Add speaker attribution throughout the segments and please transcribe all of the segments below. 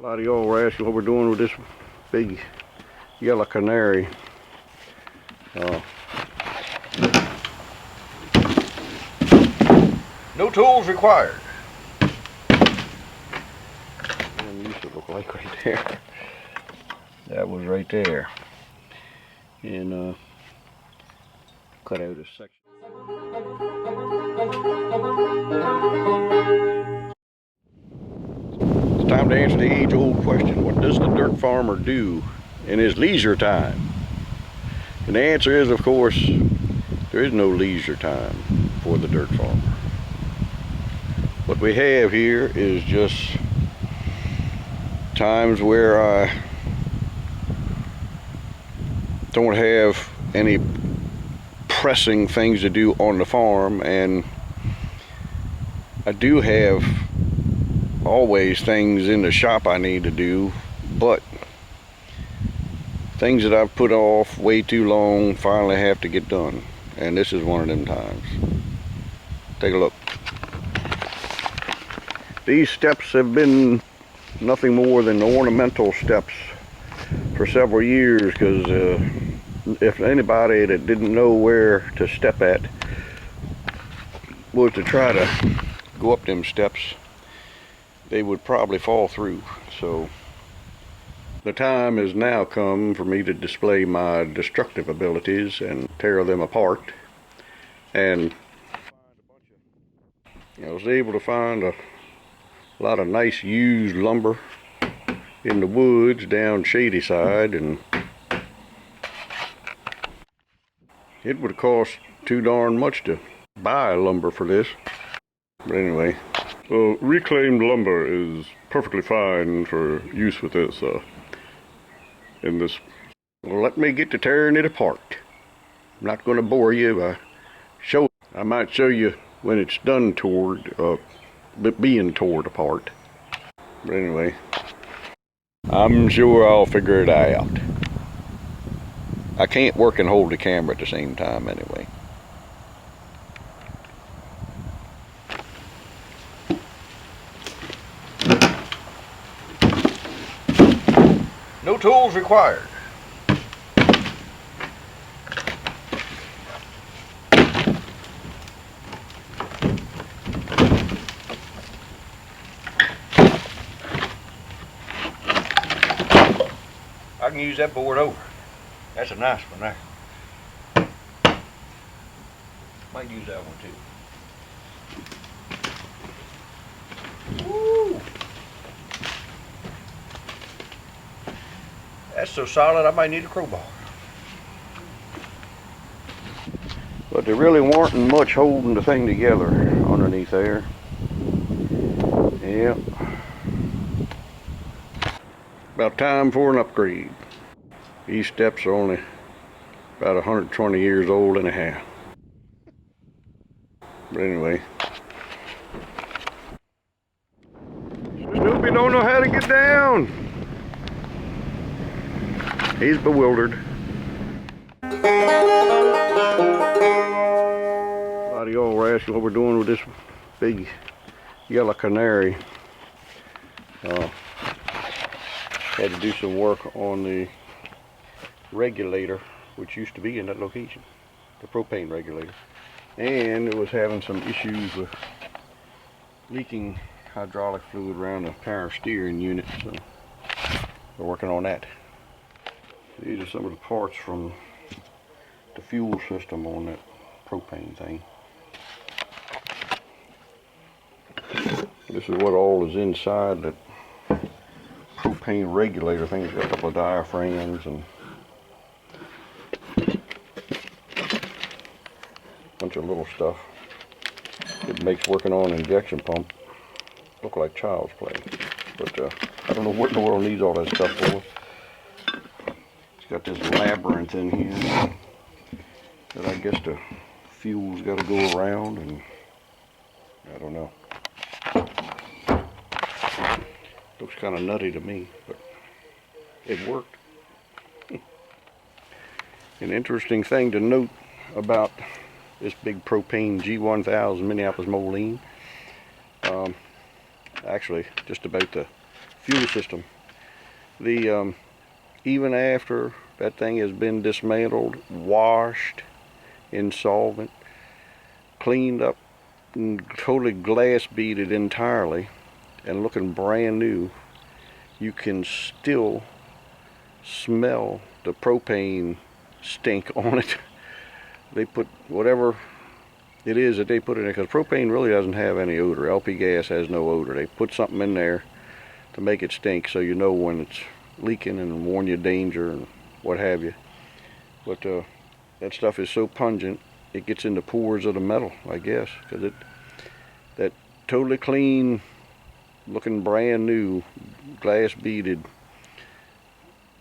Speaker 1: A lot of y'all were asking what we're doing with this big yellow canary. No tools required. And used to look like right there. That was right there. And cut out a section. It's time to answer the age-old question: what does the dirt farmer do in his leisure time? And the answer is, of course, there is no leisure time for the dirt farmer. What we have here is just times where I don't have any pressing things to do on the farm, and I do have always things in the shop I need to do, but things that I've put off way too long finally have to get done, and this is one of them times. Take a look. These steps have been nothing more than ornamental steps for several years, because if anybody that didn't know where to step at was to try to go up them steps, they would probably fall through. So the time has now come for me to display my destructive abilities and tear them apart. And I was able to find a lot of nice used lumber in the woods down Shady Side, and it would cost too darn much to buy lumber for this. But anyway,
Speaker 2: well, reclaimed lumber is perfectly fine for use with this. In this.
Speaker 1: Well, let me get to tearing it apart. I'm not going to bore you by show. I might show you when it's done being torn apart. But anyway, I'm sure I'll figure it out. I can't work and hold the camera at the same time anyway. No tools required. I can use that board over. That's a nice one there. Might use that one too. Woo! That's so solid I might need a crowbar. But there really weren't much holding the thing together underneath there. Yep. About time for an upgrade. These steps are only about 120 years old and a half. But anyway. Snoopy don't know how to get down. He's bewildered. A lot of y'all were asking what we're doing with this big yellow canary. Had to do some work on the regulator, which used to be in that location, the propane regulator, and it was having some issues with leaking hydraulic fluid around the power steering unit, so we're working on that. These are some of the parts from the fuel system on that propane thing. This is what all is inside that propane regulator thing. It's got a couple of diaphragms and a bunch of little stuff. It makes working on an injection pump look like child's play. But I don't know what in the world needs all that stuff for. It's got this labyrinth in here that I guess the fuel's got to go around, and I don't know. Looks kind of nutty to me, but it worked. An interesting thing to note about this big propane G-1000 Minneapolis Moline, actually just about the fuel system. The even after that thing has been dismantled, washed in solvent, cleaned up, and totally glass beaded entirely, and looking brand new, you can still smell the propane stink on it. They put whatever it is that they put in there, because propane really doesn't have any odor. LP gas has no odor. They put something in there to make it stink, so you know when it's leaking and warn you of danger and what have you. But that stuff is so pungent, it gets in the pores of the metal, I guess, because that totally clean looking brand new glass beaded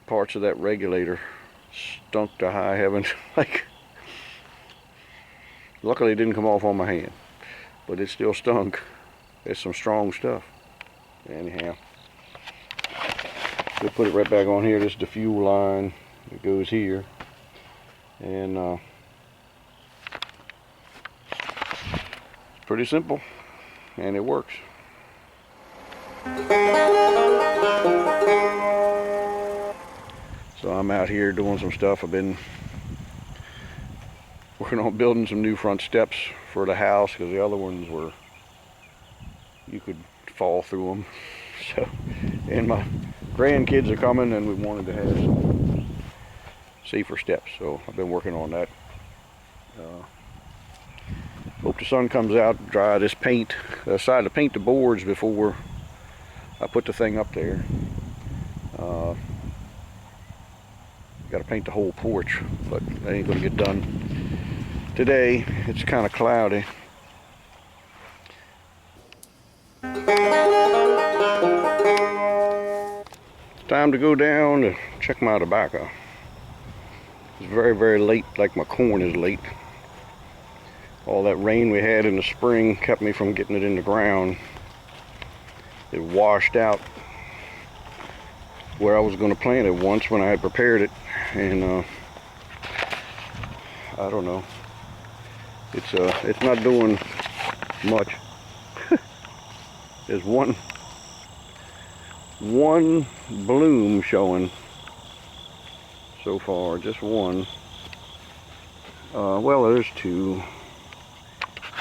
Speaker 1: parts of that regulator stunk to high heaven. Like, luckily it didn't come off on my hand, but it still stunk. It's some strong stuff. Anyhow, we'll put it right back on here. This is the fuel line that goes here, and it's pretty simple, and it works. So I'm out here doing some stuff. I've been working on building some new front steps for the house, because the other ones were, you could fall through them. So, and my grandkids are coming, and we wanted to have some safer steps, so I've been working on that. Hope the sun comes out, dry this paint. I decided to paint the boards before I put the thing up there. Got to paint the whole porch, but that ain't gonna get done today. It's kind of cloudy. Time to go down to check my tobacco. It's very, very late, like my corn is late. All that rain we had in the spring kept me from getting it in the ground. It washed out where I was going to plant it once when I had prepared it, and I don't know. It's not doing much. There's one bloom showing so far, just one. Well, there's two.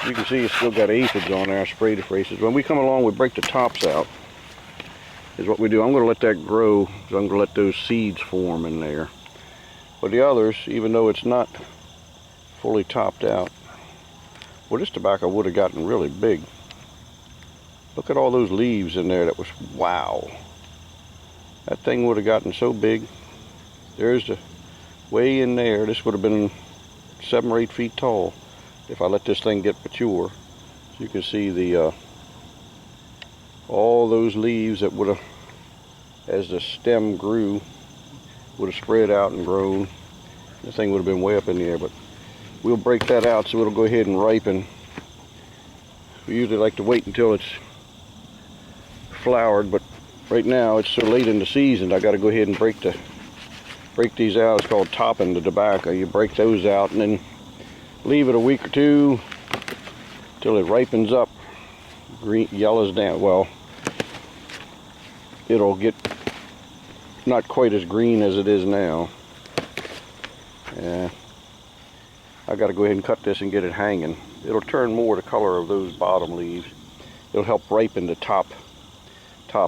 Speaker 1: You can see it's still got aphids on there. I sprayed the aphids. When we come along, we break the tops out, is what we do. I'm going to let that grow, so I'm going to let those seeds form in there. But the others, even though it's not fully topped out, well, this tobacco would have gotten really big. Look at all those leaves in there. That was, wow. That thing would have gotten so big. There's the way in there. This would have been 7 or 8 feet tall if I let this thing get mature. So you can see the all those leaves that would have, as the stem grew, would have spread out and grown. This thing would have been way up in the air, but we'll break that out so it'll go ahead and ripen. We usually like to wait until it's flowered, but right now it's so late in the season, I got to go ahead and break these out. It's called topping the tobacco. You break those out and then leave it a week or two till it ripens up, green, yellows down. Well, it'll get not quite as green as it is now. I got to go ahead and cut this and get it hanging. It'll turn more the color of those bottom leaves. It'll help ripen the top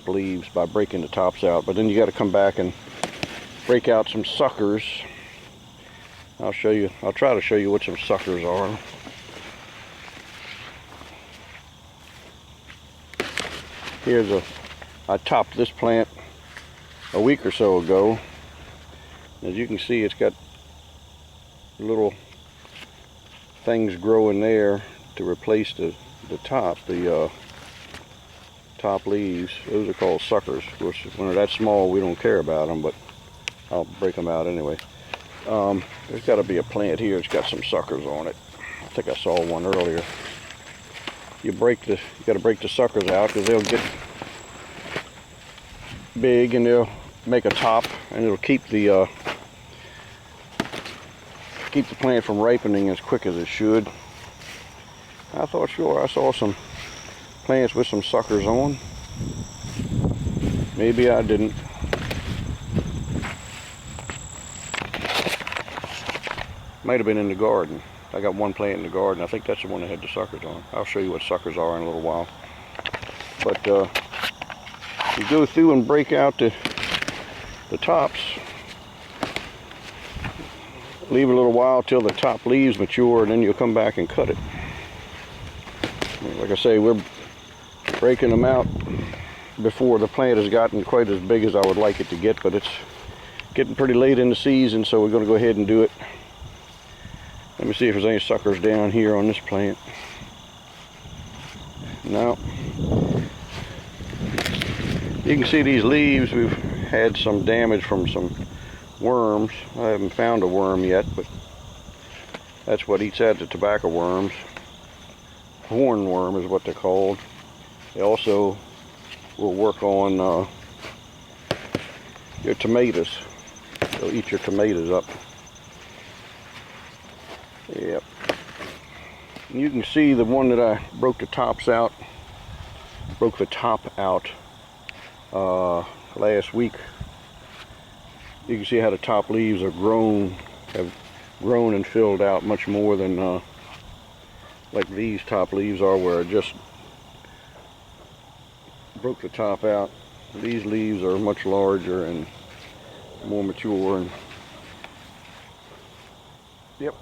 Speaker 1: leaves by breaking the tops out. But then you got to come back and break out some suckers. I'll try to show you what some suckers are. I topped this plant a week or so ago. As you can see, it's got little things growing there to replace the top leaves. Those are called suckers. Of course, when they're that small, we don't care about them, but I'll break them out anyway. There's got to be a plant here that's got some suckers on it. I think I saw one earlier. You got to break the suckers out because they'll get big and they'll make a top, and it'll keep the plant from ripening as quick as it should. I thought, sure, I saw some plants with some suckers on. Maybe I didn't. Might have been in the garden. I got one plant in the garden. I think that's the one that had the suckers on. I'll show you what suckers are in a little while. But you go through and break out the tops. Leave a little while till the top leaves mature, and then you'll come back and cut it. Like I say, we're breaking them out before the plant has gotten quite as big as I would like it to get, but it's getting pretty late in the season, so we're going to go ahead and do it. Let me see if there's any suckers down here on this plant. No. You can see these leaves, we've had some damage from some worms. I haven't found a worm yet, but that's what eats at the tobacco worms. Hornworm is what they're called. They also will work on your tomatoes. They'll eat your tomatoes up. Yep. And you can see the one that I broke the tops out, broke the top out last week. You can see how the top leaves are grown, have grown and filled out much more than like these top leaves are, where I just broke the top out. These leaves are much larger and more mature. And yep.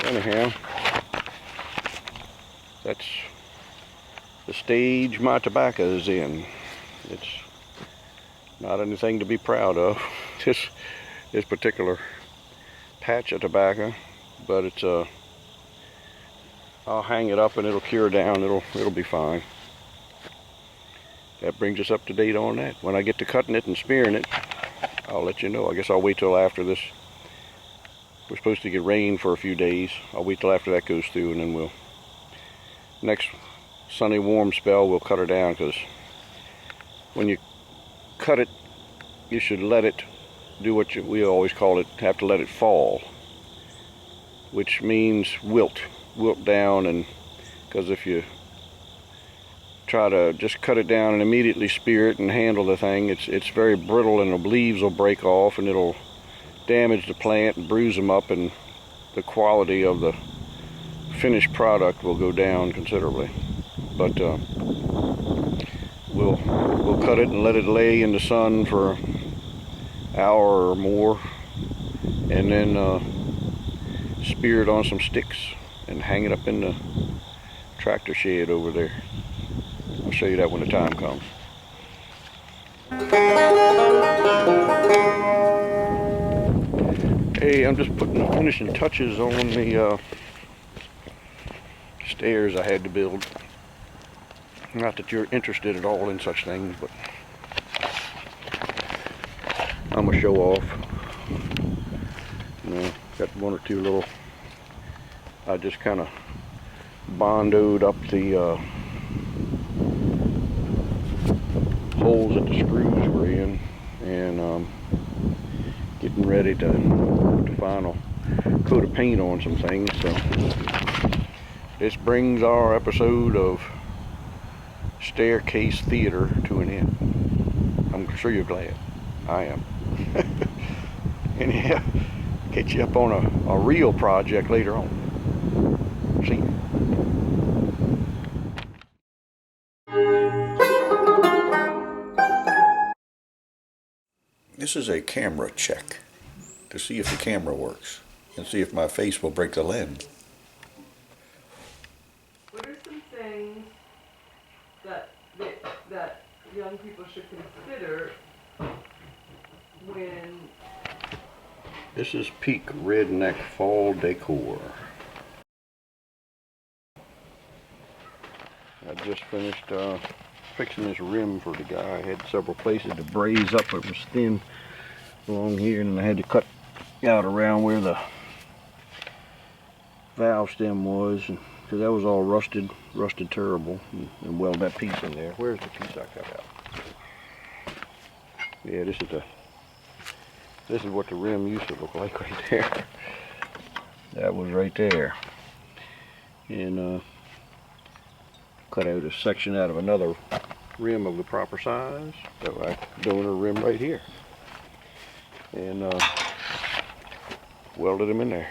Speaker 1: Anyhow, that's the stage my tobacco is in. It's not anything to be proud of, this particular patch of tobacco, but it's I'll hang it up and it'll cure down. It'll be fine. That brings us up to date on that. When I get to cutting it and spearing it, I'll let you know. I guess I'll wait till after this. We're supposed to get rain for a few days. I'll wait till after that goes through, and then we'll, next sunny warm spell, we'll cut her down, because when you cut it, you should let it do what we always call it, have to let it fall, which means wilt down. And because if you try to just cut it down and immediately spear it and handle the thing, it's very brittle, and the leaves will break off and it'll damage the plant and bruise them up, and the quality of the finished product will go down considerably. But we'll cut it and let it lay in the sun for an hour or more, and then spear it on some sticks and hang it up in the tractor shed over there. I'll show you that when the time comes. Hey, I'm just putting the finishing touches on the stairs I had to build. Not that you're interested at all in such things, but I'm a show off. You know, got one or two little, I just kind of bondoed up the holes that the screws were in, and getting ready to put the final coat of paint on some things. So this brings our episode of Staircase Theater to an end. I'm sure you're glad. I am. Anyhow, catch you up on a real project later on. See you. This is a camera check to see if the camera works and see if my face will break the lens.
Speaker 3: What are some things that young people should consider when...
Speaker 1: This is peak redneck fall decor. I just finished fixing this rim for the guy. I had several places to braze up. It was thin along here, and I had to cut out around where the valve stem was, because that was all rusted terrible, and weld that piece in there. Where's the piece I cut out? Yeah, this is what the rim used to look like right there. That was right there. And cut out a section out of another rim of the proper size. So I'm doing a rim right here. And welded them in there.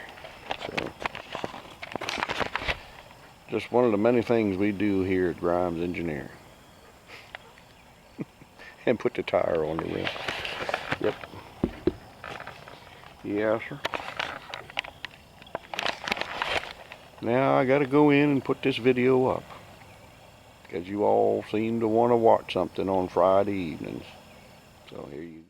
Speaker 1: So just one of the many things we do here at Grimes Engineering. And put the tire on the rim. Yep. Yeah, sir. Now I gotta go in and put this video up, because you all seem to want to watch something on Friday evenings. So here you go.